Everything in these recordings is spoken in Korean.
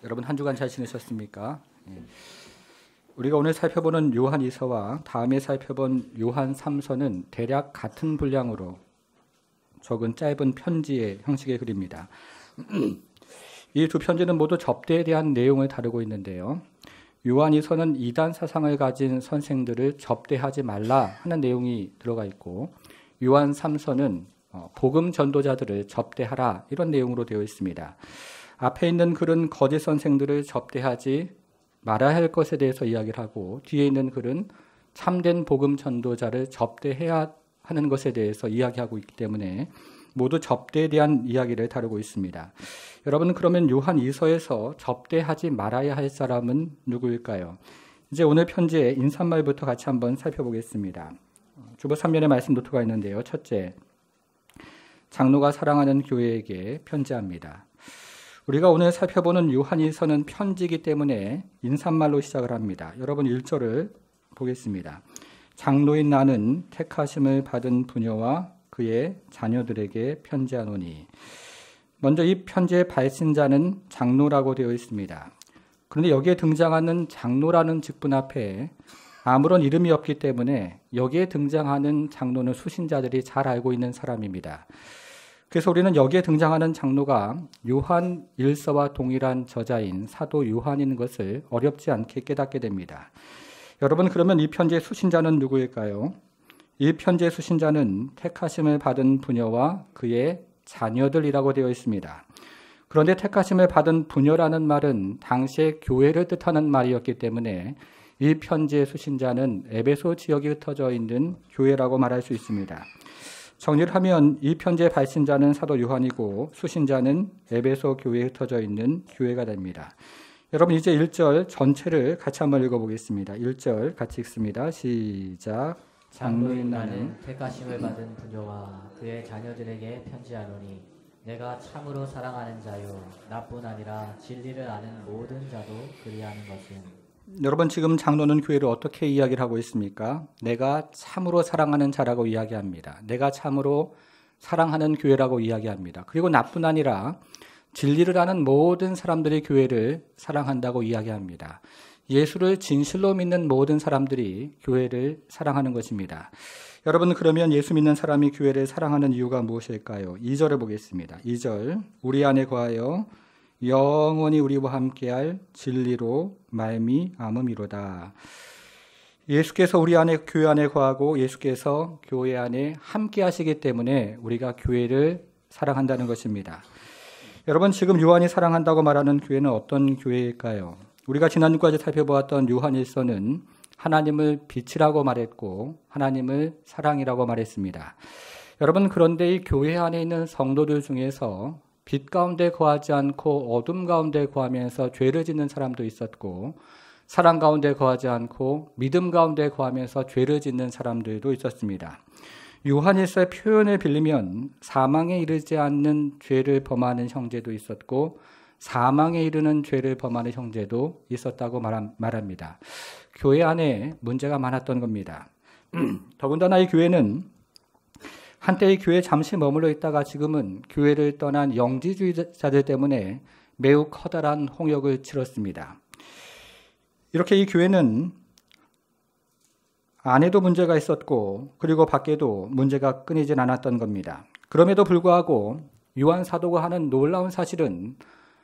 여러분 한 주간 잘 지내셨습니까? 우리가 오늘 살펴보는 요한 2서와 다음에 살펴본 요한 3서는 대략 같은 분량으로 적은 짧은 편지의 형식의 글입니다. 이 두 편지는 모두 접대에 대한 내용을 다루고 있는데요. 요한 2서는 이단 사상을 가진 선생들을 접대하지 말라 하는 내용이 들어가 있고, 요한 3서는 복음 전도자들을 접대하라 이런 내용으로 되어 있습니다. 앞에 있는 글은 거짓 선생들을 접대하지 말아야 할 것에 대해서 이야기를 하고, 뒤에 있는 글은 참된 복음 전도자를 접대해야 하는 것에 대해서 이야기하고 있기 때문에 모두 접대에 대한 이야기를 다루고 있습니다. 여러분, 그러면 요한 2서에서 접대하지 말아야 할 사람은 누구일까요? 이제 오늘 편지의 인사말부터 같이 한번 살펴보겠습니다. 주보 3면의 말씀 노트가 있는데요. 첫째, 장로가 사랑하는 교회에게 편지합니다. 우리가 오늘 살펴보는 요한 2서는 편지이기 때문에 인사말로 시작을 합니다. 여러분 1절을 보겠습니다. 장로인 나는 택하심을 받은 부녀와 그의 자녀들에게 편지하노니. 먼저 이 편지의 발신자는 장로라고 되어 있습니다. 그런데 여기에 등장하는 장로라는 직분 앞에 아무런 이름이 없기 때문에 여기에 등장하는 장로는 수신자들이 잘 알고 있는 사람입니다. 그래서 우리는 여기에 등장하는 장로가 요한 1서와 동일한 저자인 사도 요한인 것을 어렵지 않게 깨닫게 됩니다. 여러분, 그러면 이 편지의 수신자는 누구일까요? 이 편지의 수신자는 택하심을 받은 부녀와 그의 자녀들이라고 되어 있습니다. 그런데 택하심을 받은 부녀라는 말은 당시의 교회를 뜻하는 말이었기 때문에 이 편지의 수신자는 에베소 지역에 흩어져 있는 교회라고 말할 수 있습니다. 정리를 하면 이 편지의 발신자는 사도 요한이고 수신자는 에베소 교회에 흩어져 있는 교회가 됩니다. 여러분, 이제 1절 전체를 같이 한번 읽어보겠습니다. 1절 같이 읽습니다. 시작. 장로인 나는 택하심을 받은 부녀와 그의 자녀들에게 편지하노니 내가 참으로 사랑하는 자요 나뿐 아니라 진리를 아는 모든 자도 그리하는 것은. 여러분, 지금 장로는 교회를 어떻게 이야기를 하고 있습니까? 내가 참으로 사랑하는 자라고 이야기합니다. 내가 참으로 사랑하는 교회라고 이야기합니다. 그리고 나뿐 아니라 진리를 아는 모든 사람들이 교회를 사랑한다고 이야기합니다. 예수를 진실로 믿는 모든 사람들이 교회를 사랑하는 것입니다. 여러분, 그러면 예수 믿는 사람이 교회를 사랑하는 이유가 무엇일까요? 2절을 보겠습니다. 2절, 우리 안에 거하여 영원히 우리와 함께할 진리로 말미암음이로다. 예수께서 우리 안에 교회 안에 거하고 예수께서 교회 안에 함께하시기 때문에 우리가 교회를 사랑한다는 것입니다. 여러분, 지금 요한이 사랑한다고 말하는 교회는 어떤 교회일까요? 우리가 지난주까지 살펴보았던 요한 1서는 하나님을 빛이라고 말했고 하나님을 사랑이라고 말했습니다. 여러분, 그런데 이 교회 안에 있는 성도들 중에서 빛 가운데 거하지 않고 어둠 가운데 거하면서 죄를 짓는 사람도 있었고, 사랑 가운데 거하지 않고 믿음 가운데 거하면서 죄를 짓는 사람들도 있었습니다. 요한 1서의 표현을 빌리면 사망에 이르지 않는 죄를 범하는 형제도 있었고 사망에 이르는 죄를 범하는 형제도 있었다고 말합니다. 교회 안에 문제가 많았던 겁니다. 더군다나 이 교회는 한때 이 교회에 잠시 머물러 있다가 지금은 교회를 떠난 영지주의자들 때문에 매우 커다란 홍역을 치렀습니다. 이렇게 이 교회는 안에도 문제가 있었고 그리고 밖에도 문제가 끊이진 않았던 겁니다. 그럼에도 불구하고 요한 사도가 하는 놀라운 사실은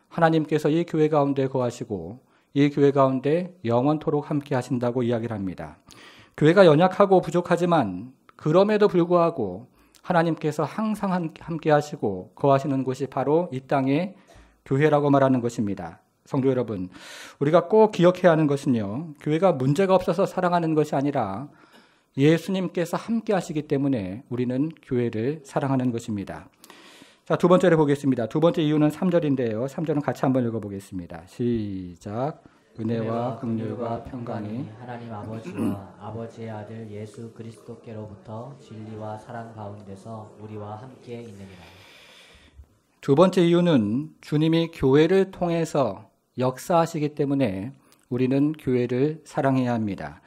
하나님께서 이 교회 가운데 거하시고 이 교회 가운데 영원토록 함께 하신다고 이야기를 합니다. 교회가 연약하고 부족하지만 그럼에도 불구하고 하나님께서 항상 함께 하시고 거하시는 곳이 바로 이 땅의 교회라고 말하는 것입니다. 성도 여러분, 우리가 꼭 기억해야 하는 것은요, 교회가 문제가 없어서 사랑하는 것이 아니라 예수님께서 함께 하시기 때문에 우리는 교회를 사랑하는 것입니다. 자, 두 번째를 보겠습니다. 두 번째 이유는 3절인데요. 3절은 같이 한번 읽어보겠습니다. 시작. 은혜와 긍휼과 평강이 하나님 아버지와 아버지의 아들 예수 그리스도께로부터 진리와 사랑 가운데서 우리와 함께 있느니라. 두 번째 이유는 주님이 교회를 통해서 역사하시기 때문에 우리는 교회를 사랑해야 합니다.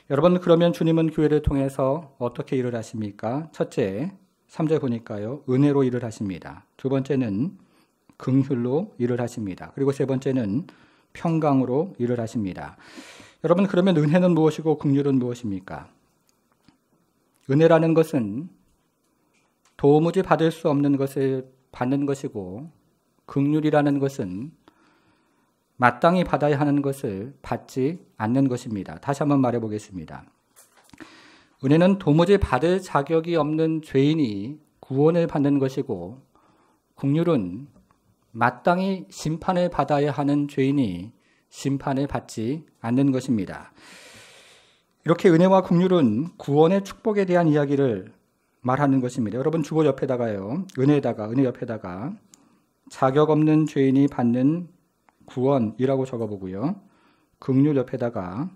여러분, 그러면 주님은 교회를 통해서 어떻게 일을 하십니까? 첫째, 3절 보니까요, 은혜로 일을 하십니다. 두 번째는 긍휼로 일을 하십니다. 그리고 세 번째는 평강으로 일을 하십니다. 여러분, 그러면 은혜는 무엇이고 긍휼은 무엇입니까? 은혜라는 것은 도무지 받을 수 없는 것을 받는 것이고, 긍휼이라는 것은 마땅히 받아야 하는 것을 받지 않는 것입니다. 다시 한번 말해보겠습니다. 은혜는 도무지 받을 자격이 없는 죄인이 구원을 받는 것이고, 긍휼은 마땅히 심판을 받아야 하는 죄인이 심판을 받지 않는 것입니다. 이렇게 은혜와 긍휼은 구원의 축복에 대한 이야기를 말하는 것입니다. 여러분, 주보 옆에다가요, 은혜 옆에다가 자격 없는 죄인이 받는 구원이라고 적어보고요, 긍휼 옆에다가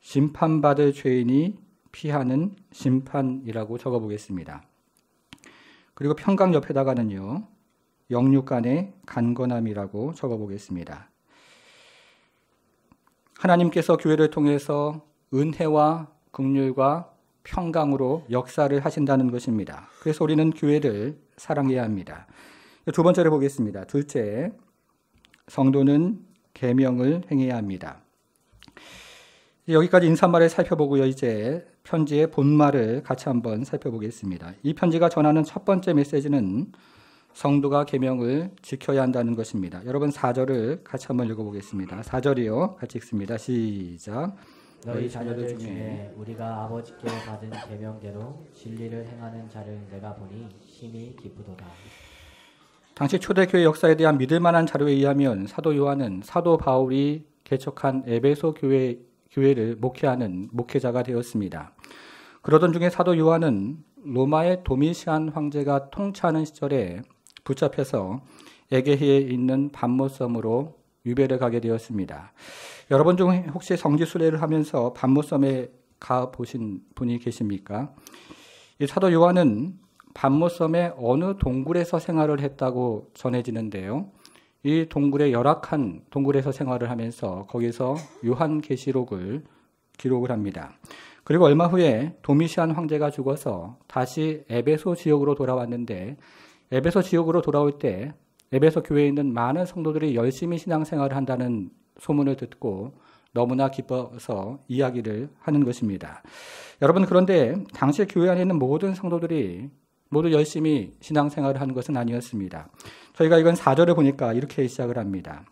심판받을 죄인이 피하는 심판이라고 적어보겠습니다. 그리고 평강 옆에다가는요, 영육 간의 간건함이라고 적어보겠습니다. 하나님께서 교회를 통해서 은혜와 긍휼과 평강으로 역사를 하신다는 것입니다. 그래서 우리는 교회를 사랑해야 합니다. 두 번째로 보겠습니다. 둘째, 성도는 계명을 행해야 합니다. 여기까지 인사말을 살펴보고요, 이제 편지의 본말을 같이 한번 살펴보겠습니다. 이 편지가 전하는 첫 번째 메시지는 성도가 계명을 지켜야 한다는 것입니다. 여러분, 4절을 같이 한번 읽어보겠습니다. 4절이요, 같이 읽습니다. 시작. 너희 자녀들 중에 우리가 아버지께 받은 계명대로 진리를 행하는 자를 내가 보니 심히 기쁘도다. 당시 초대교회 역사에 대한 믿을 만한 자료에 의하면 사도 요한은 사도 바울이 개척한 에베소 교회를 목회하는 목회자가 되었습니다. 그러던 중에 사도 요한은 로마의 도미시안 황제가 통치하는 시절에 붙잡혀서 에게해에 있는 밤모섬으로 유배를 가게 되었습니다. 여러분 중 혹시 성지순례를 하면서 밤모섬에 가보신 분이 계십니까? 이 사도 요한은 밤모섬의 어느 동굴에서 생활을 했다고 전해지는데요. 이 동굴의 열악한 동굴에서 생활을 하면서 거기서 요한계시록을 기록을 합니다. 그리고 얼마 후에 도미시안 황제가 죽어서 다시 에베소 지역으로 돌아왔는데, 에베소 지역으로 돌아올 때 에베소 교회에 있는 많은 성도들이 열심히 신앙생활을 한다는 소문을 듣고 너무나 기뻐서 이야기를 하는 것입니다. 여러분, 그런데 당시 교회 안에 있는 모든 성도들이 모두 열심히 신앙생활을 하는 것은 아니었습니다. 저희가 이건 4절을 보니까 이렇게 시작을 합니다.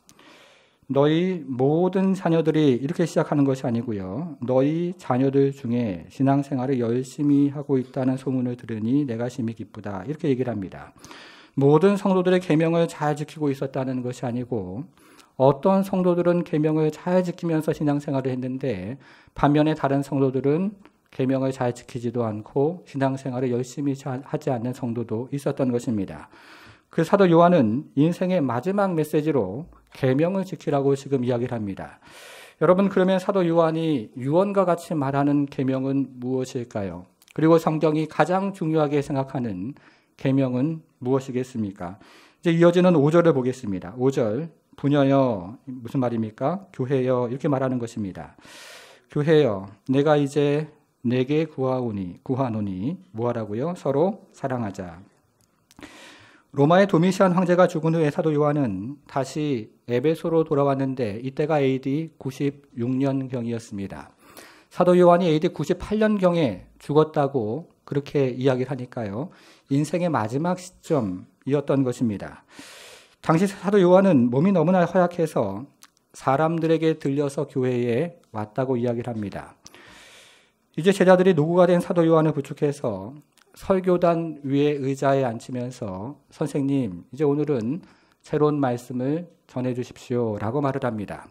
너희 모든 자녀들이, 이렇게 시작하는 것이 아니고요, 너희 자녀들 중에 신앙생활을 열심히 하고 있다는 소문을 들으니 내가 심히 기쁘다, 이렇게 얘기를 합니다. 모든 성도들의 계명을 잘 지키고 있었다는 것이 아니고, 어떤 성도들은 계명을 잘 지키면서 신앙생활을 했는데 반면에 다른 성도들은 계명을 잘 지키지도 않고 신앙생활을 열심히 하지 않는 성도도 있었던 것입니다. 그 사도 요한은 인생의 마지막 메시지로 계명을 지키라고 지금 이야기를 합니다. 여러분, 그러면 사도 요한이 유언과 같이 말하는 계명은 무엇일까요? 그리고 성경이 가장 중요하게 생각하는 계명은 무엇이겠습니까? 이제 이어지는 5절을 보겠습니다. 5절, 부녀여, 무슨 말입니까? 교회여, 이렇게 말하는 것입니다. 교회여, 내가 이제 내게 구하노니 뭐하라고요? 서로 사랑하자. 로마의 도미시안 황제가 죽은 후에 사도 요한은 다시 에베소로 돌아왔는데 이때가 AD 96년경이었습니다. 사도 요한이 AD 98년경에 죽었다고 그렇게 이야기를 하니까요, 인생의 마지막 시점이었던 것입니다. 당시 사도 요한은 몸이 너무나 허약해서 사람들에게 들려서 교회에 왔다고 이야기를 합니다. 이제 제자들이 노구가 된 사도 요한을 부축해서 설교단 위에 의자에 앉히면서 선생님, 이제 오늘은 새로운 말씀을 전해주십시오 라고 말을 합니다.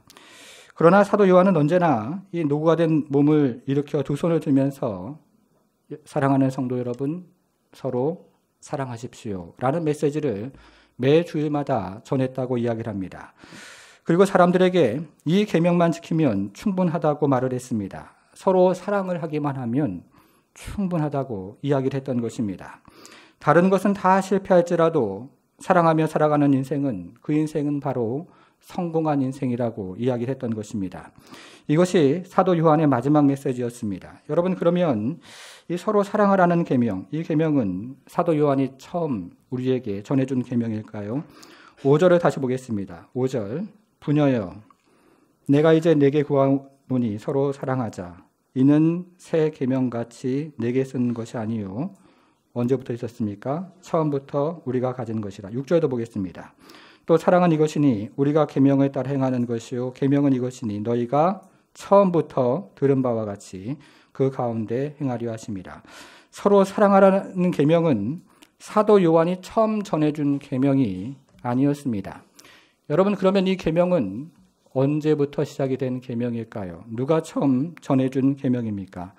그러나 사도 요한은 언제나 이 노구가 된 몸을 일으켜 두 손을 들면서 사랑하는 성도 여러분, 서로 사랑하십시오 라는 메시지를 매 주일마다 전했다고 이야기를 합니다. 그리고 사람들에게 이 계명만 지키면 충분하다고 말을 했습니다. 서로 사랑을 하기만 하면 충분하다고 이야기를 했던 것입니다. 다른 것은 다 실패할지라도 사랑하며 살아가는 인생은, 그 인생은 바로 성공한 인생이라고 이야기를 했던 것입니다. 이것이 사도 요한의 마지막 메시지였습니다. 여러분, 그러면 이 서로 사랑하라는 계명, 이 계명은 사도 요한이 처음 우리에게 전해준 계명일까요? 5절을 다시 보겠습니다. 5절. 부녀여 내가 이제 내게 구하노니 서로 사랑하자. 이는 새 계명같이 내게 쓴 것이 아니요. 언제부터 있었습니까? 처음부터 우리가 가진 것이라. 6절도 보겠습니다. 또 사랑은 이것이니 우리가 계명을 따라 행하는 것이요. 계명은 이것이니 너희가 처음부터 들은 바와 같이 그 가운데 행하려 하심이라. 서로 사랑하라는 계명은 사도 요한이 처음 전해준 계명이 아니었습니다. 여러분, 그러면 이 계명은 언제부터 시작이 된 계명일까요? 누가 처음 전해준 계명입니까?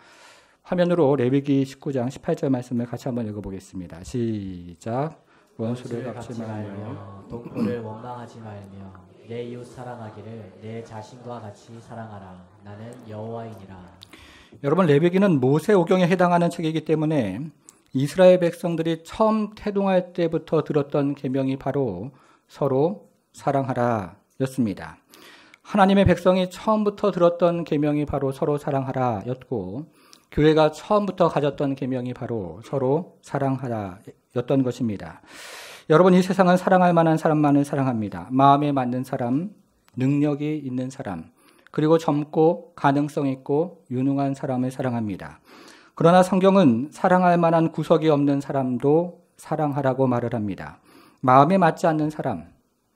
화면으로 레위기 19장 18절 말씀을 같이 한번 읽어보겠습니다. 시작. 원수를 갚지 말며 동포를 원망하지 말며 내 이웃 사랑하기를 내 자신과 같이 사랑하라. 나는 여호와이니라. 여러분, 레위기는 모세오경에 해당하는 책이기 때문에 이스라엘 백성들이 처음 태동할 때부터 들었던 계명이 바로 서로 사랑하라 였습니다. 하나님의 백성이 처음부터 들었던 계명이 바로 서로 사랑하라 였고, 교회가 처음부터 가졌던 계명이 바로 서로 사랑하라 였던 것입니다. 여러분, 이 세상은 사랑할 만한 사람만을 사랑합니다. 마음에 맞는 사람, 능력이 있는 사람, 그리고 젊고 가능성 있고 유능한 사람을 사랑합니다. 그러나 성경은 사랑할 만한 구석이 없는 사람도 사랑하라고 말을 합니다. 마음에 맞지 않는 사람,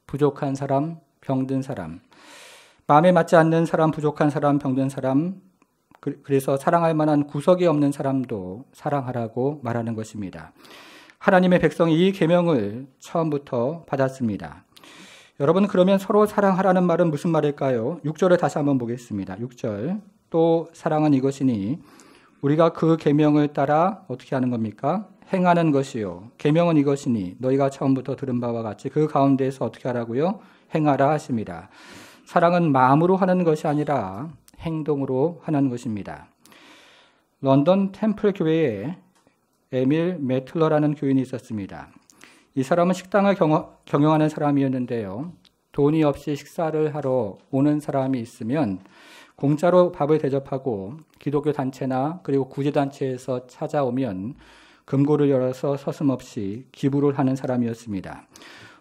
부족한 사람, 병든 사람, 마음에 맞지 않는 사람, 부족한 사람, 병든 사람, 그래서 사랑할 만한 구석이 없는 사람도 사랑하라고 말하는 것입니다. 하나님의 백성이 이 계명을 처음부터 받았습니다. 여러분, 그러면 서로 사랑하라는 말은 무슨 말일까요? 6절을 다시 한번 보겠습니다. 6절. 또 사랑은 이것이니 우리가 그 계명을 따라 어떻게 하는 겁니까? 행하는 것이요. 계명은 이것이니 너희가 처음부터 들은 바와 같이 그 가운데에서 어떻게 하라고요? 행하라 하십니다. 사랑은 마음으로 하는 것이 아니라 행동으로 하는 것입니다. 런던 템플 교회에 에밀 매틀러라는 교인이 있었습니다. 이 사람은 식당을 경영하는 사람이었는데요. 돈이 없이 식사를 하러 오는 사람이 있으면 공짜로 밥을 대접하고, 기독교 단체나 그리고 구제단체에서 찾아오면 금고를 열어서 서슴없이 기부를 하는 사람이었습니다.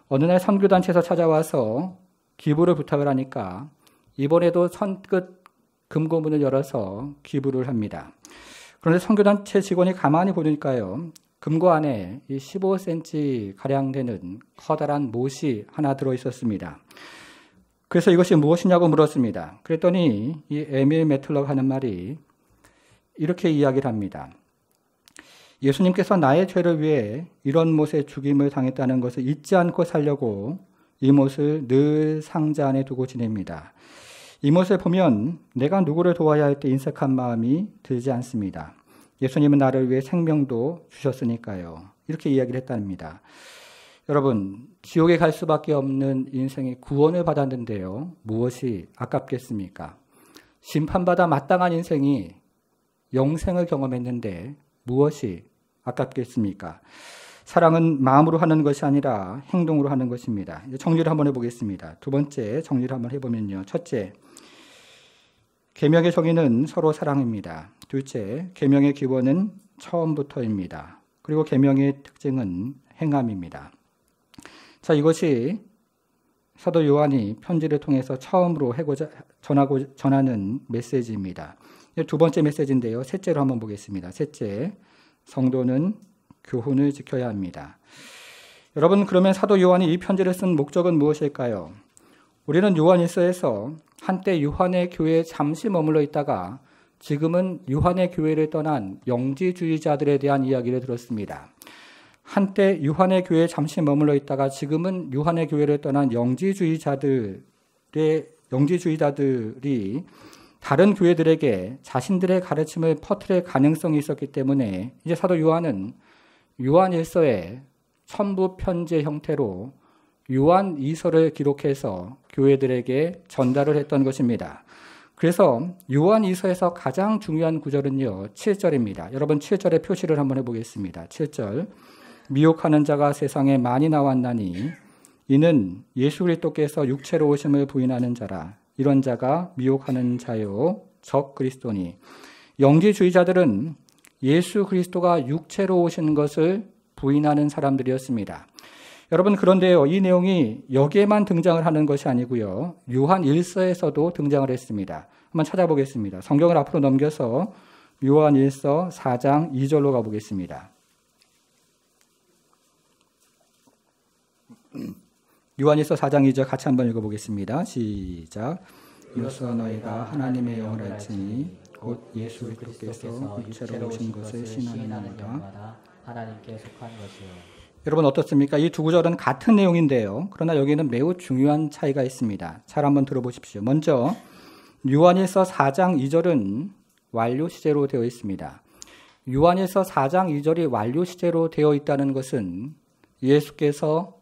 어느 날 선교단체에서 찾아와서 기부를 부탁을 하니까 이번에도 선끝 금고문을 열어서 기부를 합니다. 그런데 선교단체 직원이 가만히 보니까요, 금고 안에 15cm 가량 되는 커다란 못이 하나 들어 있었습니다. 그래서 이것이 무엇이냐고 물었습니다. 그랬더니 이 에밀 매틀러가 하는 말이 이렇게 이야기를 합니다. 예수님께서 나의 죄를 위해 이런 못에 죽임을 당했다는 것을 잊지 않고 살려고 이 못을 늘 상자 안에 두고 지냅니다. 이 못을 보면 내가 누구를 도와야 할 때 인색한 마음이 들지 않습니다. 예수님은 나를 위해 생명도 주셨으니까요. 이렇게 이야기를 했답니다. 여러분, 지옥에 갈 수밖에 없는 인생이 구원을 받았는데요. 무엇이 아깝겠습니까? 심판받아 마땅한 인생이 영생을 경험했는데 무엇이 아깝겠습니까? 사랑은 마음으로 하는 것이 아니라 행동으로 하는 것입니다. 이제 정리를 한번 해보겠습니다. 두 번째 정리를 한번 해보면요. 첫째, 계명의 정의는 서로 사랑입니다. 둘째, 계명의 기원은 처음부터입니다. 그리고 계명의 특징은 행함입니다. 자, 이것이 사도 요한이 편지를 통해서 처음으로 전하는 메시지입니다. 두 번째 메시지인데요. 셋째로 한번 보겠습니다. 셋째, 성도는 교훈을 지켜야 합니다. 여러분, 그러면 사도 요한이 이 편지를 쓴 목적은 무엇일까요? 우리는 요한일서에서 한때 유한의 교회에 잠시 머물러 있다가 지금은 유한의 교회를 떠난 영지주의자들에 대한 이야기를 들었습니다. 한때 유한의 교회에 잠시 머물러 있다가 지금은 유한의 교회를 떠난 영지주의자들이 다른 교회들에게 자신들의 가르침을 퍼뜨릴 가능성이 있었기 때문에 이제 사도 요한은 요한일서의 첨부 편지 형태로 요한이서를 기록해서 교회들에게 전달을 했던 것입니다. 그래서 요한이서에서 가장 중요한 구절은요, 7절입니다. 여러분, 7절의 표시를 한번 해보겠습니다. 7절. 미혹하는 자가 세상에 많이 나왔나니 이는 예수 그리스도께서 육체로 오심을 부인하는 자라. 이런 자가 미혹하는 자요 적 그리스도니. 영지주의자들은 예수 그리스도가 육체로 오신 것을 부인하는 사람들이었습니다. 여러분 그런데요, 이 내용이 여기에만 등장을 하는 것이 아니고요. 요한 1서에서도 등장을 했습니다. 한번 찾아보겠습니다. 성경을 앞으로 넘겨서 요한 1서 4장 2절로 가보겠습니다. 요한 1서 4장 2절 같이 한번 읽어보겠습니다. 시작. 이로써 너희가 하나님의 영을 알지니 곧 예수 그리스도께서 육체로 오신 것을 시인하느니라. 하나님께 속한 것이요. 여러분 어떻습니까? 이 두 구절은 같은 내용인데요. 그러나 여기에는 매우 중요한 차이가 있습니다. 잘 한번 들어보십시오. 먼저 요한일서 4장 2절은 완료 시제로 되어 있습니다. 요한일서 4장 2절이 완료 시제로 되어 있다는 것은 예수께서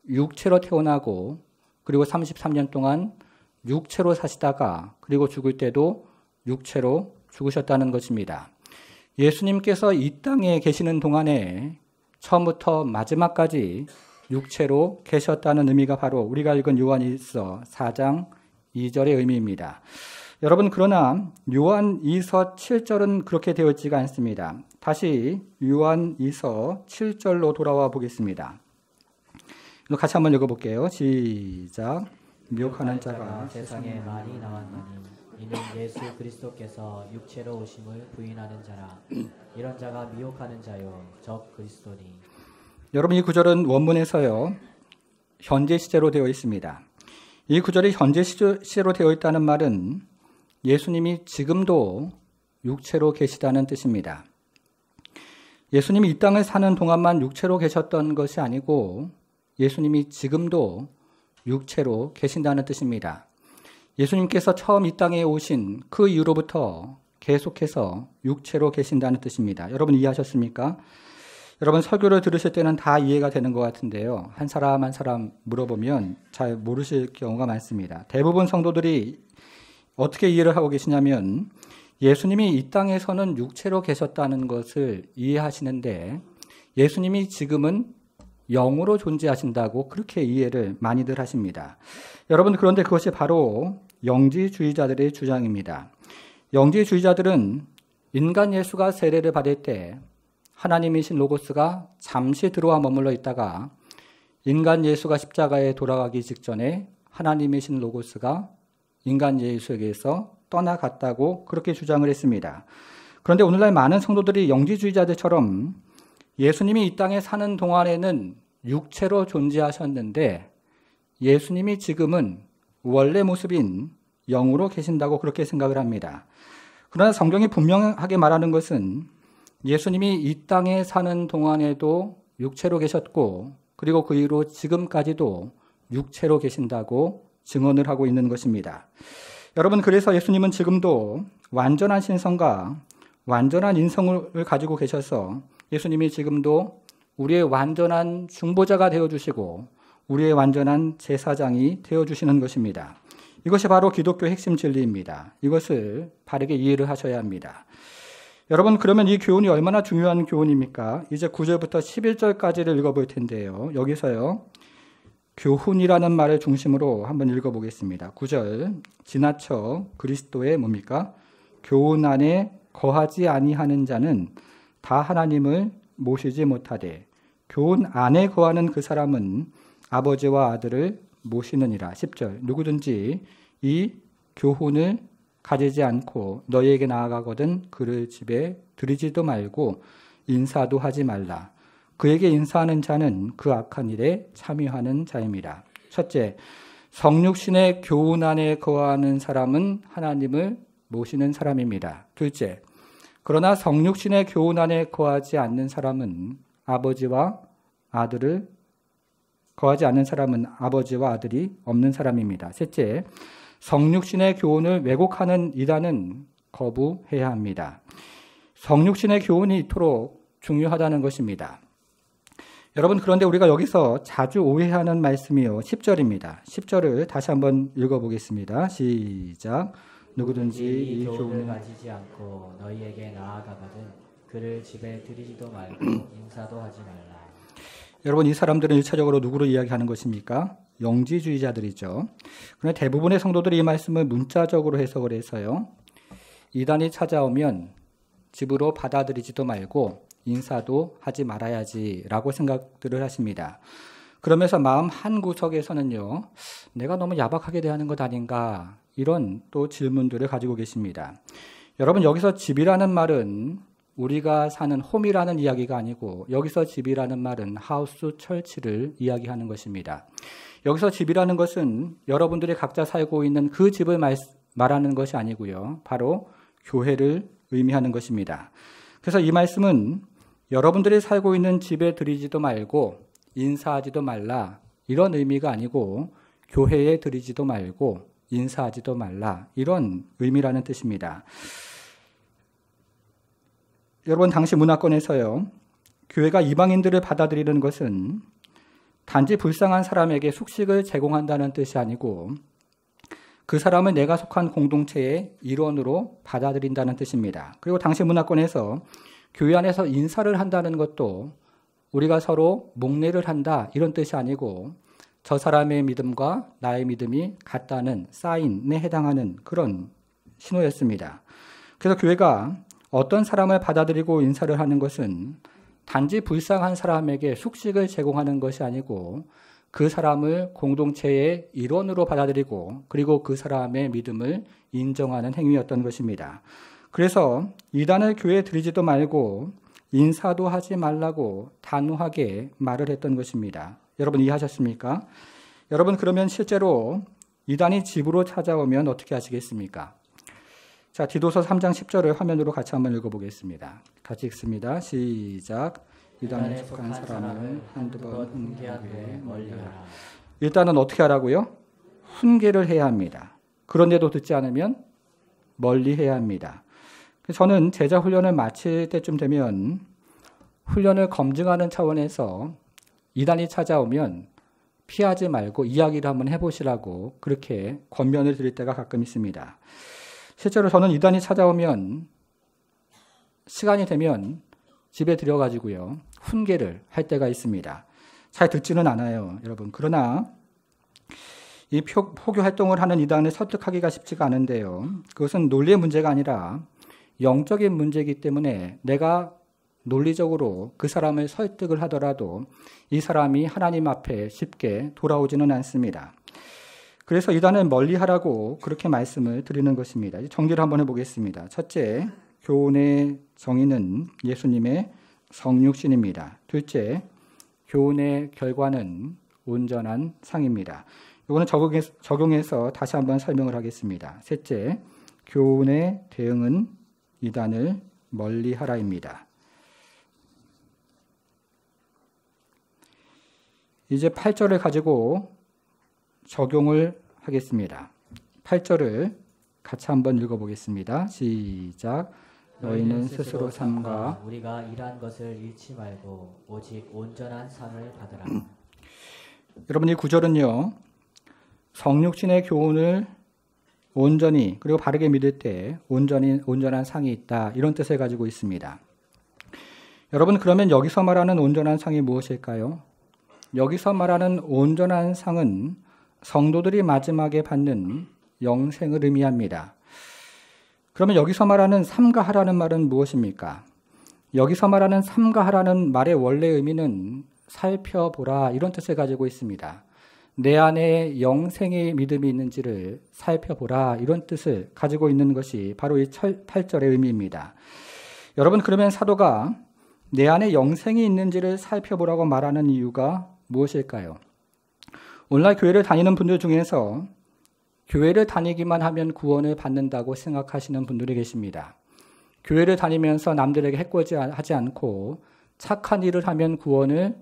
육체로 태어나고 그리고 33년 동안 육체로 사시다가 그리고 죽을 때도 육체로 죽으셨다는 것입니다. 예수님께서 이 땅에 계시는 동안에 처음부터 마지막까지 육체로 계셨다는 의미가 바로 우리가 읽은 요한일서 4장 2절의 의미입니다. 여러분 그러나 요한이서 7절은 그렇게 되어 있지가 않습니다. 다시 요한이서 7절로 돌아와 보겠습니다. 같이 한번 읽어볼게요. 시작. 미혹하는 자가 세상에 많이 나왔나니 이는 예수 그리스도께서 육체로 오심을 부인하는 자라. 이런 자가 미혹하는 자요 적 그리스도니. 여러분 이 구절은 원문에서요 현재 시제로 되어 있습니다. 이 구절이 현재 시제로 되어 있다는 말은 예수님이 지금도 육체로 계시다는 뜻입니다. 예수님이 이 땅을 사는 동안만 육체로 계셨던 것이 아니고 예수님이 지금도 육체로 계신다는 뜻입니다. 예수님께서 처음 이 땅에 오신 그 이후로부터 계속해서 육체로 계신다는 뜻입니다. 여러분 이해하셨습니까? 여러분 설교를 들으실 때는 다 이해가 되는 것 같은데요. 한 사람 한 사람 물어보면 잘 모르실 경우가 많습니다. 대부분 성도들이 어떻게 이해를 하고 계시냐면 예수님이 이 땅에서는 육체로 계셨다는 것을 이해하시는데 예수님이 지금은 영으로 존재하신다고 그렇게 이해를 많이들 하십니다. 여러분 그런데 그것이 바로 영지주의자들의 주장입니다. 영지주의자들은 인간 예수가 세례를 받을 때 하나님이신 로고스가 잠시 들어와 머물러 있다가 인간 예수가 십자가에 돌아가기 직전에 하나님이신 로고스가 인간 예수에게서 떠나갔다고 그렇게 주장을 했습니다. 그런데 오늘날 많은 성도들이 영지주의자들처럼 예수님이 이 땅에 사는 동안에는 육체로 존재하셨는데 예수님이 지금은 원래 모습인 영으로 계신다고 그렇게 생각을 합니다. 그러나 성경이 분명하게 말하는 것은 예수님이 이 땅에 사는 동안에도 육체로 계셨고 그리고 그 이후로 지금까지도 육체로 계신다고 증언을 하고 있는 것입니다. 여러분 그래서 예수님은 지금도 완전한 신성과 완전한 인성을 가지고 계셔서 예수님이 지금도 우리의 완전한 중보자가 되어주시고 우리의 완전한 제사장이 되어주시는 것입니다. 이것이 바로 기독교의 핵심 진리입니다. 이것을 바르게 이해를 하셔야 합니다. 여러분 그러면 이 교훈이 얼마나 중요한 교훈입니까? 이제 9절부터 11절까지를 읽어볼 텐데요. 여기서요. 교훈이라는 말을 중심으로 한번 읽어보겠습니다. 9절 지나쳐 그리스도의 뭡니까? 교훈 안에 거하지 아니하는 자는 다 하나님을 모시지 못하되 교훈 안에 거하는 그 사람은 아버지와 아들을 모시느니라. 10절 누구든지 이 교훈을 가지지 않고 너희에게 나아가거든 그를 집에 들이지도 말고 인사도 하지 말라. 그에게 인사하는 자는 그 악한 일에 참여하는 자입니다. 첫째, 성육신의 교훈 안에 거하는 사람은 하나님을 모시는 사람입니다. 둘째, 그러나 성육신의 교훈 안에 거하지 않는 사람은 아버지와 아들을 거하지 않는 사람은 아버지와 아들이 없는 사람입니다. 셋째, 성육신의 교훈을 왜곡하는 이단은 거부해야 합니다. 성육신의 교훈이 이토록 중요하다는 것입니다. 여러분 그런데 우리가 여기서 자주 오해하는 말씀이요 10절입니다. 10절을 다시 한번 읽어보겠습니다. 시작. 누구든지 이 교훈을 가지지 않고 너희에게 나아가거든 그를 집에 들이지도 말고 인사도 하지 말라. 여러분 이 사람들은 1차적으로 누구를 이야기하는 것입니까? 영지주의자들이죠. 그런데 대부분의 성도들이 이 말씀을 문자적으로 해석을 해서요. 이단이 찾아오면 집으로 받아들이지도 말고 인사도 하지 말아야지라고 생각들을 하십니다. 그러면서 마음 한 구석에서는요, 내가 너무 야박하게 대하는 것 아닌가, 이런 또 질문들을 가지고 계십니다. 여러분, 여기서 집이라는 말은 우리가 사는 홈이라는 이야기가 아니고, 여기서 집이라는 말은 하우스 철치를 이야기하는 것입니다. 여기서 집이라는 것은 여러분들이 각자 살고 있는 그 집을 말하는 것이 아니고요, 바로 교회를 의미하는 것입니다. 그래서 이 말씀은 여러분들이 살고 있는 집에 들이지도 말고 인사하지도 말라, 이런 의미가 아니고 교회에 들이지도 말고 인사하지도 말라, 이런 의미라는 뜻입니다. 여러분, 당시 문화권에서요, 교회가 이방인들을 받아들이는 것은 단지 불쌍한 사람에게 숙식을 제공한다는 뜻이 아니고 그 사람을 내가 속한 공동체의 일원으로 받아들인다는 뜻입니다. 그리고 당시 문화권에서 교회 안에서 인사를 한다는 것도 우리가 서로 목례를 한다, 이런 뜻이 아니고 저 사람의 믿음과 나의 믿음이 같다는 사인에 해당하는 그런 신호였습니다. 그래서 교회가 어떤 사람을 받아들이고 인사를 하는 것은 단지 불쌍한 사람에게 숙식을 제공하는 것이 아니고 그 사람을 공동체의 일원으로 받아들이고 그리고 그 사람의 믿음을 인정하는 행위였던 것입니다. 그래서 이단을 교회에 들이지도 말고 인사도 하지 말라고 단호하게 말을 했던 것입니다. 여러분, 이해하셨습니까? 여러분, 그러면 실제로 이단이 집으로 찾아오면 어떻게 하시겠습니까? 자, 디도서 3장 10절을 화면으로 같이 한번 읽어보겠습니다. 같이 읽습니다. 시작. 이단에 속한 사람을 한두 번 훈계하되 멀리하라. 일단은 어떻게 하라고요? 훈계를 해야 합니다. 그런데도 듣지 않으면 멀리해야 합니다. 저는 제자 훈련을 마칠 때쯤 되면 훈련을 검증하는 차원에서 이단이 찾아오면 피하지 말고 이야기를 한번 해보시라고 그렇게 권면을 드릴 때가 가끔 있습니다. 실제로 저는 이단이 찾아오면 시간이 되면 집에 들여가지고요, 훈계를 할 때가 있습니다. 잘 듣지는 않아요, 여러분. 그러나 이 포교 활동을 하는 이단을 설득하기가 쉽지가 않은데요, 그것은 논리의 문제가 아니라 영적인 문제이기 때문에 내가 논리적으로 그 사람을 설득을 하더라도 이 사람이 하나님 앞에 쉽게 돌아오지는 않습니다. 그래서 이단을 멀리하라고 그렇게 말씀을 드리는 것입니다. 정리를 한번 해보겠습니다. 첫째, 교훈의 정의는 예수님의 성육신입니다. 둘째, 교훈의 결과는 온전한 상입니다. 이거는 적용해서 다시 한번 설명을 하겠습니다. 셋째, 교훈의 대응은 이단을 멀리하라입니다. 이제 8절을 가지고 적용을 하겠습니다. 8절을 같이 한번 읽어보겠습니다. 시작. 너희는 스스로 삼가 우리가 일한 것을 잃지 말고 오직 온전한 상을 받으라. 여러분, 이 구절은요, 성육신의 교훈을 온전히 그리고 바르게 믿을 때 온전한 상이 있다, 이런 뜻을 가지고 있습니다. 여러분, 그러면 여기서 말하는 온전한 상이 무엇일까요? 여기서 말하는 온전한 상은 성도들이 마지막에 받는 영생을 의미합니다. 그러면 여기서 말하는 삼가하라는 말은 무엇입니까? 여기서 말하는 삼가하라는 말의 원래 의미는 살펴보라, 이런 뜻을 가지고 있습니다. 내 안에 영생의 믿음이 있는지를 살펴보라, 이런 뜻을 가지고 있는 것이 바로 이 8절의 의미입니다. 여러분, 그러면 사도가 내 안에 영생이 있는지를 살펴보라고 말하는 이유가 무엇일까요? 오늘날 교회를 다니는 분들 중에서 교회를 다니기만 하면 구원을 받는다고 생각하시는 분들이 계십니다. 교회를 다니면서 남들에게 해코지하지 않고 착한 일을 하면 구원을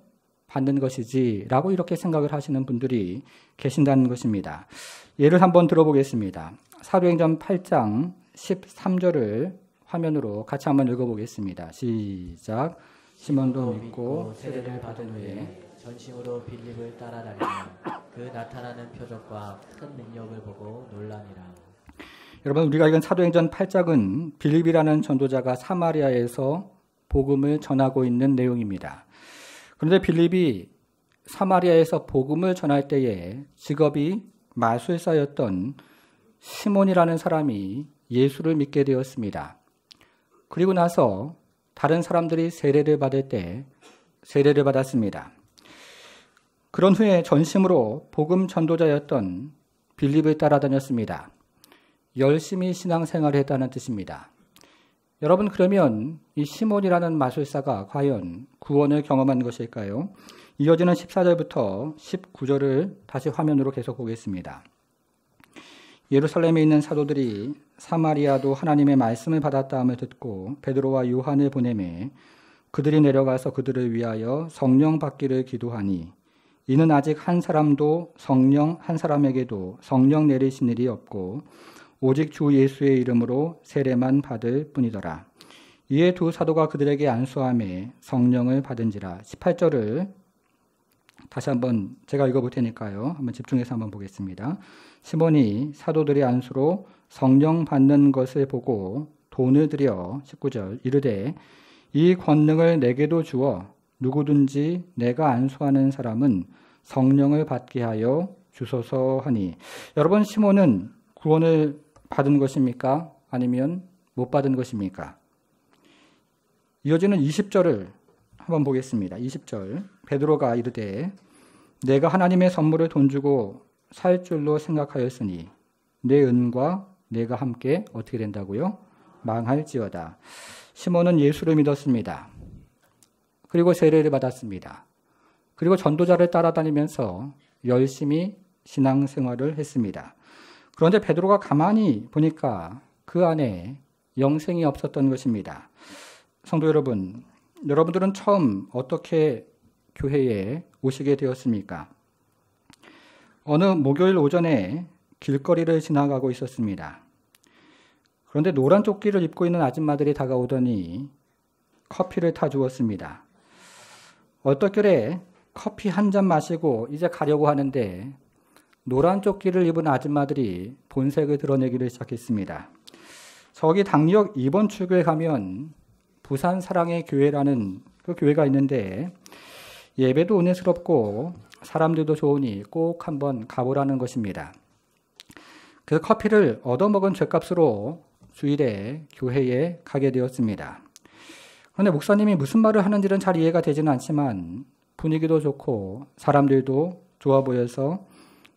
받는 것이지 라고 이렇게 생각을 하시는 분들이 계신다는 것입니다. 예를 한번 들어보겠습니다. 사도행전 8장 13절을 화면으로 같이 한번 읽어보겠습니다. 시작. 시몬도 믿고 세례를 받은 후에 전심으로 빌립을 따라다니며 그 나타나는 표적과 큰 능력을 보고 놀라니라. 여러분, 우리가 읽은 사도행전 8장은 빌립이라는 전도자가 사마리아에서 복음을 전하고 있는 내용입니다. 그런데 빌립이 사마리아에서 복음을 전할 때에 직업이 마술사였던 시몬이라는 사람이 예수를 믿게 되었습니다. 그리고 나서 다른 사람들이 세례를 받을 때 세례를 받았습니다. 그런 후에 전심으로 복음 전도자였던 빌립을 따라다녔습니다. 열심히 신앙생활을 했다는 뜻입니다. 여러분, 그러면 이 시몬이라는 마술사가 과연 구원을 경험한 것일까요? 이어지는 14절부터 19절을 다시 화면으로 계속 보겠습니다. 예루살렘에 있는 사도들이 사마리아도 하나님의 말씀을 받았다함을 듣고 베드로와 요한을 보내매 그들이 내려가서 그들을 위하여 성령 받기를 기도하니 이는 아직 한 사람도 성령 한 사람에게도 성령 내리신 일이 없고 오직 주 예수의 이름으로 세례만 받을 뿐이더라. 이에 두 사도가 그들에게 안수하며 성령을 받은지라. 18절을 다시 한번 제가 읽어볼 테니까요. 한번 집중해서 한번 보겠습니다. 시몬이 사도들의 안수로 성령 받는 것을 보고 돈을 들여 19절 이르되 이 권능을 내게도 주어 누구든지 내가 안수하는 사람은 성령을 받게 하여 주소서 하니. 여러분, 시몬은 구원을 받은 것입니까? 아니면 못 받은 것입니까? 이어지는 20절을 한번 보겠습니다. 20절 베드로가 이르되 내가 하나님의 선물을 돈 주고 살 줄로 생각하였으니 내 은과 내가 함께 어떻게 된다고요? 망할지어다. 시몬은 예수를 믿었습니다. 그리고 세례를 받았습니다. 그리고 전도자를 따라다니면서 열심히 신앙생활을 했습니다. 그런데 베드로가 가만히 보니까 그 안에 영생이 없었던 것입니다. 성도 여러분, 여러분들은 처음 어떻게 교회에 오시게 되었습니까? 어느 목요일 오전에 길거리를 지나가고 있었습니다. 그런데 노란 조끼를 입고 있는 아줌마들이 다가오더니 커피를 타주었습니다. 얼떨결에 커피 한 잔 마시고 이제 가려고 하는데 노란 조끼를 입은 아줌마들이 본색을 드러내기를 시작했습니다. 저기 당역 2번 출구에 가면 부산 사랑의 교회라는 그 교회가 있는데 예배도 은혜스럽고 사람들도 좋으니 꼭 한번 가보라는 것입니다. 그 커피를 얻어먹은 죗값으로 주일에 교회에 가게 되었습니다. 그런데 목사님이 무슨 말을 하는지는 잘 이해가 되지는 않지만 분위기도 좋고 사람들도 좋아 보여서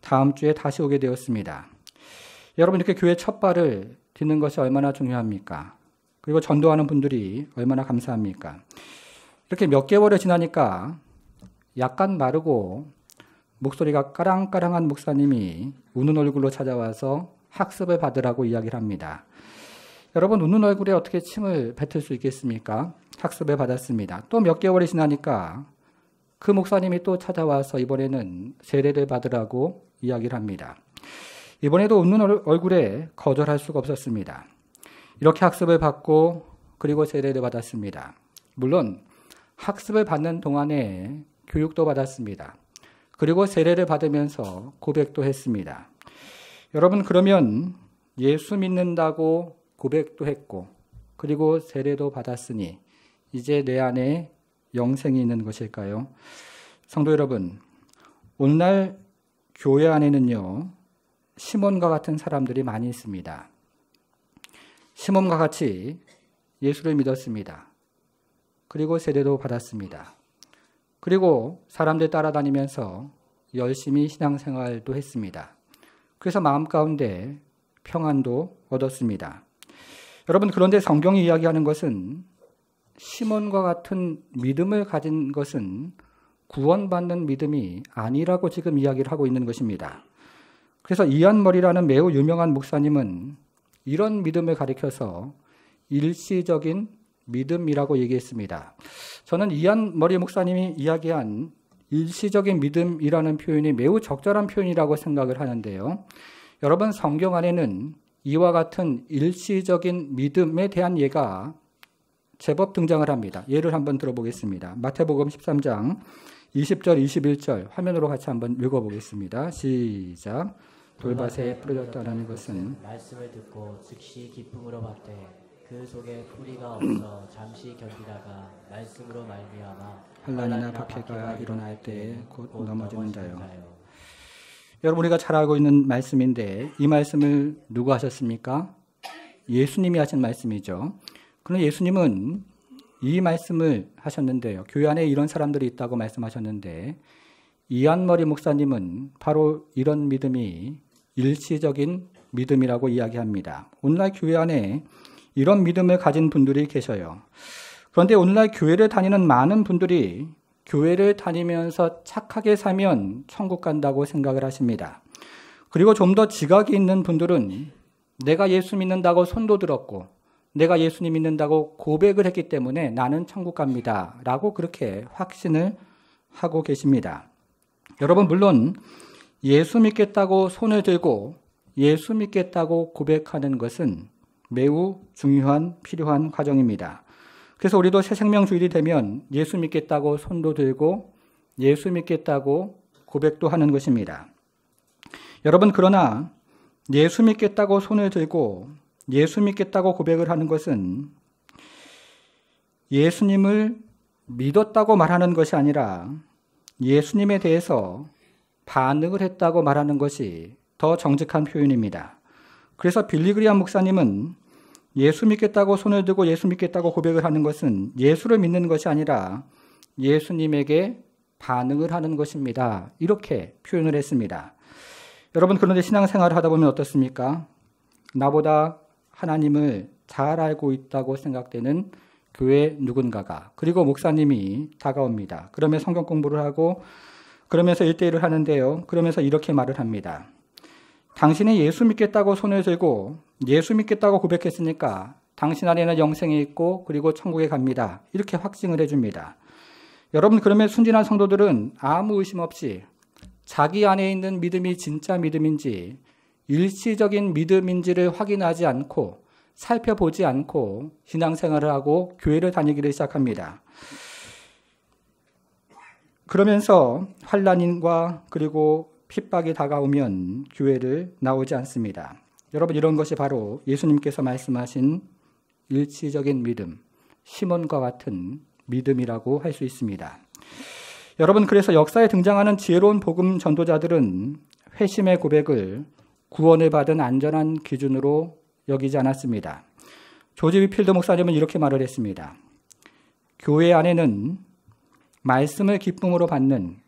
다음 주에 다시 오게 되었습니다. 여러분, 이렇게 교회 첫 발을 딛는 것이 얼마나 중요합니까? 그리고 전도하는 분들이 얼마나 감사합니까? 이렇게 몇 개월을 지나니까 약간 마르고 목소리가 까랑까랑한 목사님이 우는 얼굴로 찾아와서 학습을 받으라고 이야기를 합니다. 여러분, 우는 얼굴에 어떻게 침을 뱉을 수 있겠습니까? 학습을 받았습니다. 또 몇 개월이 지나니까 그 목사님이 또 찾아와서 이번에는 세례를 받으라고 이야기를 합니다. 이번에도 웃는 얼굴에 거절할 수가 없었습니다. 이렇게 학습을 받고 그리고 세례를 받았습니다. 물론 학습을 받는 동안에 교육도 받았습니다. 그리고 세례를 받으면서 고백도 했습니다. 여러분, 그러면 예수 믿는다고 고백도 했고 그리고 세례도 받았으니 이제 내 안에 영생이 있는 것일까요? 성도 여러분, 오늘날 교회 안에는요, 시몬과 같은 사람들이 많이 있습니다. 시몬과 같이 예수를 믿었습니다. 그리고 세례도 받았습니다. 그리고 사람들 따라다니면서 열심히 신앙생활도 했습니다. 그래서 마음 가운데 평안도 얻었습니다. 여러분, 그런데 성경이 이야기하는 것은 시몬과 같은 믿음을 가진 것은 구원받는 믿음이 아니라고 지금 이야기를 하고 있는 것입니다. 그래서 이한머리라는 매우 유명한 목사님은 이런 믿음을 가리켜서 일시적인 믿음이라고 얘기했습니다. 저는 이한머리 목사님이 이야기한 일시적인 믿음이라는 표현이 매우 적절한 표현이라고 생각을 하는데요. 여러분, 성경 안에는 이와 같은 일시적인 믿음에 대한 예가 제법 등장을 합니다. 예를 한번 들어보겠습니다. 마태복음 13장 20절, 21절 화면으로 같이 한번 읽어보겠습니다. 시작. 돌밭에 뿌려졌다는 것은 말씀을 듣고 즉시 기쁨으로 받되 그 속에 뿌리가 없어 잠시 견디다가 말씀으로 말미암아 환난이나 박해가 일어날 때에 곧 넘어지는 자요. 여러분, 우리가 잘 알고 있는 말씀인데 이 말씀을 누가 하셨습니까? 예수님이 하신 말씀이죠. 그런데 예수님은 이 말씀을 하셨는데요. 교회 안에 이런 사람들이 있다고 말씀하셨는데 이한머리 목사님은 바로 이런 믿음이 일시적인 믿음이라고 이야기합니다. 오늘날 교회 안에 이런 믿음을 가진 분들이 계셔요. 그런데 오늘날 교회를 다니는 많은 분들이 교회를 다니면서 착하게 살면 천국 간다고 생각을 하십니다. 그리고 좀 더 지각이 있는 분들은 내가 예수 믿는다고 손도 들었고 내가 예수님 믿는다고 고백을 했기 때문에 나는 천국 갑니다 라고 그렇게 확신을 하고 계십니다. 여러분, 물론 예수 믿겠다고 손을 들고 예수 믿겠다고 고백하는 것은 매우 중요한 필요한 과정입니다. 그래서 우리도 새생명주일이 되면 예수 믿겠다고 손도 들고 예수 믿겠다고 고백도 하는 것입니다. 여러분, 그러나 예수 믿겠다고 손을 들고 예수 믿겠다고 고백을 하는 것은 예수님을 믿었다고 말하는 것이 아니라 예수님에 대해서 반응을 했다고 말하는 것이 더 정직한 표현입니다. 그래서 빌리그리암 목사님은 예수 믿겠다고 손을 들고 예수 믿겠다고 고백을 하는 것은 예수를 믿는 것이 아니라 예수님에게 반응을 하는 것입니다. 이렇게 표현을 했습니다. 여러분, 그런데 신앙생활을 하다 보면 어떻습니까? 나보다 하나님을 잘 알고 있다고 생각되는 교회 누군가가, 그리고 목사님이 다가옵니다. 그러면 성경 공부를 하고 그러면서 1대1을 하는데요. 그러면서 이렇게 말을 합니다. 당신이 예수 믿겠다고 손을 들고 예수 믿겠다고 고백했으니까 당신 안에는 영생이 있고 그리고 천국에 갑니다. 이렇게 확증을 해줍니다. 여러분, 그러면 순진한 성도들은 아무 의심 없이 자기 안에 있는 믿음이 진짜 믿음인지 일시적인 믿음인지를 확인하지 않고 살펴보지 않고 신앙생활을 하고 교회를 다니기를 시작합니다. 그러면서 환난과 그리고 핍박이 다가오면 교회를 나오지 않습니다. 여러분, 이런 것이 바로 예수님께서 말씀하신 일시적인 믿음, 시몬과 같은 믿음이라고 할 수 있습니다. 여러분, 그래서 역사에 등장하는 지혜로운 복음 전도자들은 회심의 고백을 구원을 받은 안전한 기준으로 여기지 않았습니다. 조지 위필드 목사님은 이렇게 말을 했습니다. 교회 안에는 말씀을 기쁨으로 받는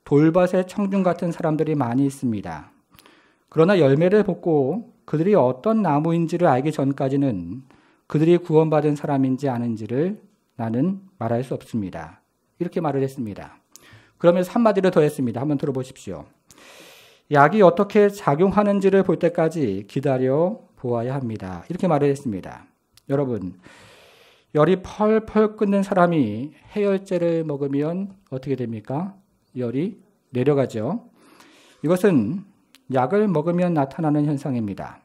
돌밭의 청중 같은 사람들이 많이 있습니다. 그러나 열매를 벗고 그들이 어떤 나무인지를 알기 전까지는 그들이 구원받은 사람인지 아닌지를 나는 말할 수 없습니다. 이렇게 말을 했습니다. 그러면서 한마디를 더 했습니다. 한번 들어보십시오. 약이 어떻게 작용하는지를 볼 때까지 기다려 보아야 합니다. 이렇게 말을 했습니다. 여러분, 열이 펄펄 끓는 사람이 해열제를 먹으면 어떻게 됩니까? 열이 내려가죠. 이것은 약을 먹으면 나타나는 현상입니다.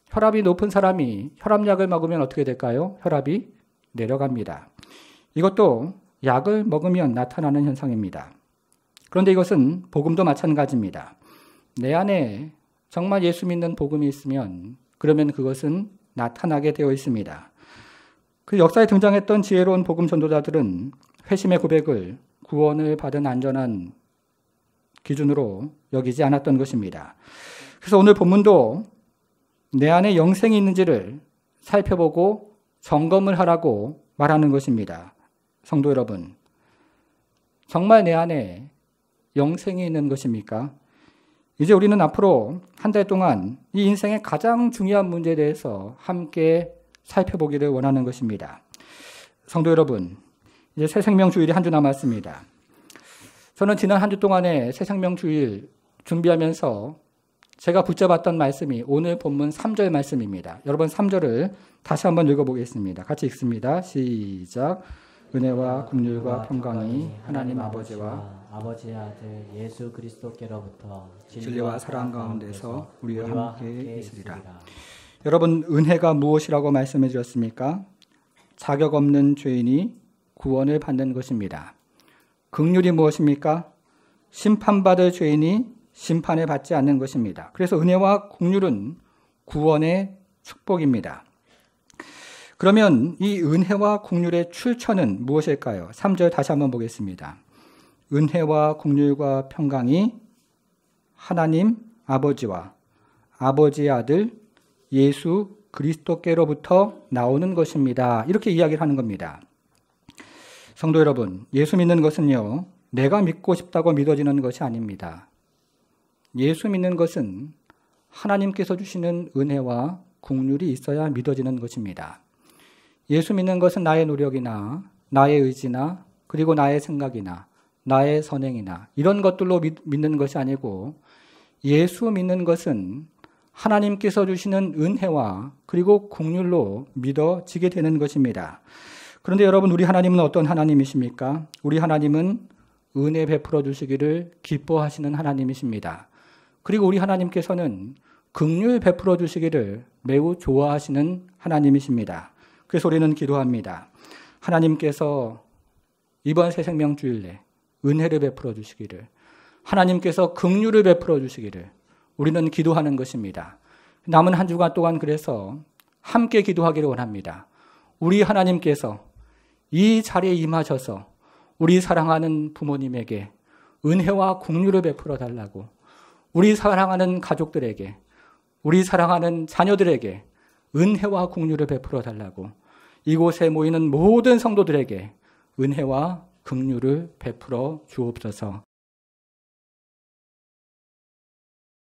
혈압이 높은 사람이 혈압약을 먹으면 어떻게 될까요? 혈압이 내려갑니다. 이것도 약을 먹으면 나타나는 현상입니다. 그런데 이것은 복음도 마찬가지입니다. 내 안에 정말 예수 믿는 복음이 있으면 그러면 그것은 나타나게 되어 있습니다. 그 역사에 등장했던 지혜로운 복음 전도자들은 회심의 고백을 구원을 받은 안전한 기준으로 여기지 않았던 것입니다. 그래서 오늘 본문도 내 안에 영생이 있는지를 살펴보고 점검을 하라고 말하는 것입니다. 성도 여러분, 정말 내 안에 영생이 있는 것입니까? 이제 우리는 앞으로 한 달 동안 이 인생의 가장 중요한 문제에 대해서 함께 살펴보기를 원하는 것입니다. 성도 여러분, 이제 새생명주일이 한 주 남았습니다. 저는 지난 한 주 동안에 새생명주일 준비하면서 제가 붙잡았던 말씀이 오늘 본문 3절 말씀입니다. 여러분, 3절을 다시 한번 읽어보겠습니다. 같이 읽습니다. 시작. 은혜와 긍휼과 평강이 하나님 아버지와 아버지의 아들 예수 그리스도께로부터 진리와 사랑 가운데서 우리와 함께 있으리라. 여러분, 은혜가 무엇이라고 말씀해 주셨습니까? 자격 없는 죄인이 구원을 받는 것입니다. 긍휼이 무엇입니까? 심판받을 죄인이 심판을 받지 않는 것입니다. 그래서 은혜와 긍휼은 구원의 축복입니다. 그러면 이 은혜와 긍휼의 출처는 무엇일까요? 3절 다시 한번 보겠습니다. 은혜와 긍휼과 평강이 하나님 아버지와 아버지의 아들 예수 그리스도께로부터 나오는 것입니다. 이렇게 이야기를 하는 겁니다. 성도 여러분, 예수 믿는 것은요, 내가 믿고 싶다고 믿어지는 것이 아닙니다. 예수 믿는 것은 하나님께서 주시는 은혜와 긍휼이 있어야 믿어지는 것입니다. 예수 믿는 것은 나의 노력이나 나의 의지나 그리고 나의 생각이나 나의 선행이나 이런 것들로 믿는 것이 아니고 예수 믿는 것은 하나님께서 주시는 은혜와 그리고 긍휼로 믿어지게 되는 것입니다. 그런데 여러분, 우리 하나님은 어떤 하나님이십니까? 우리 하나님은 은혜 베풀어 주시기를 기뻐하시는 하나님이십니다. 그리고 우리 하나님께서는 긍휼 베풀어 주시기를 매우 좋아하시는 하나님이십니다. 그래서 우리는 기도합니다. 하나님께서 이번 새생명주일에 은혜를 베풀어 주시기를, 하나님께서 긍휼을 베풀어 주시기를 우리는 기도하는 것입니다. 남은 한 주간 동안 그래서 함께 기도하기를 원합니다. 우리 하나님께서 이 자리에 임하셔서 우리 사랑하는 부모님에게 은혜와 긍휼을 베풀어 달라고, 우리 사랑하는 가족들에게, 우리 사랑하는 자녀들에게 은혜와 긍휼을 베풀어 달라고, 이곳에 모이는 모든 성도들에게 은혜와 긍휼을 베풀어 주옵소서.